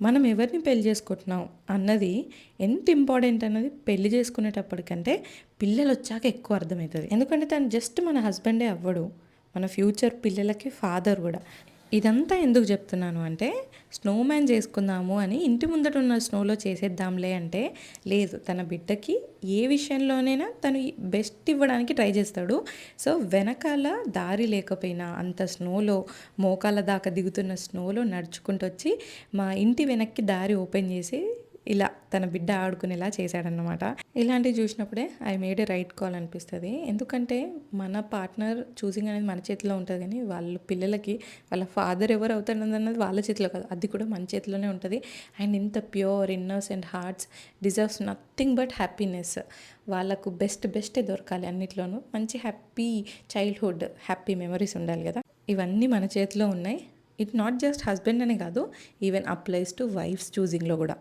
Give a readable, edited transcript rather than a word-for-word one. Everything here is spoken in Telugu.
మనం ఎవరిని పెళ్లి చేసుకుంటున్నాం అన్నది ఎంత ఇంపార్టెంట్ అన్నది పెళ్లి చేసుకునేటప్పటికంటే పిల్లలు వచ్చాక ఎక్కువ అర్థమవుతుంది. ఎందుకంటే తను జస్ట్ మన హస్బెండే అవ్వడు, మన ఫ్యూచర్ పిల్లలకి ఫాదర్ కూడా. ఇదంతా ఎందుకు చెప్తున్నాను అంటే, స్నోమ్యాన్ చేసుకుందాము అని ఇంటి ముందట ఉన్న స్నోలో చేసేద్దాంలే అంటే లేదు, తన బిడ్డకి ఏ విషయంలోనైనా తను బెస్ట్ ఇవ్వడానికి ట్రై చేస్తాడు. సో వెనకాల దారి లేకపోయినా అంత స్నోలో మోకాల దాకా దిగుతున్న స్నోలో నడుచుకుంటూ వచ్చి మా ఇంటి వెనక్కి దారి ఓపెన్ చేసి ఇలా తన బిడ్డ ఆడుకునేలా చేశాడనమాట. ఇలాంటివి చూసినప్పుడే I made a right call అనిపిస్తుంది. ఎందుకంటే మన పార్ట్నర్ చూసింగ్ అనేది మన చేతిలో ఉంటుంది, కానీ వాళ్ళ పిల్లలకి వాళ్ళ ఫాదర్ ఎవరు అవుతారన్నది వాళ్ళ చేతిలో కాదు, అది కూడా మన చేతిలోనే ఉంటుంది. అండ్ ఇంత pure innocent hearts deserves nothing but happiness. వాళ్ళకు బెస్టే దొరకాలి అన్నిట్లోనూ. మంచి హ్యాపీ చైల్డ్హుడ్, హ్యాపీ మెమరీస్ ఉండాలి కదా. ఇవన్నీ మన చేతిలో ఉన్నాయి. ఇట్ నాట్ జస్ట్ హస్బెండ్ అనే కాదు, ఈవెన్ అప్లైస్ టు వైఫ్స్ చూసింగ్లో కూడా.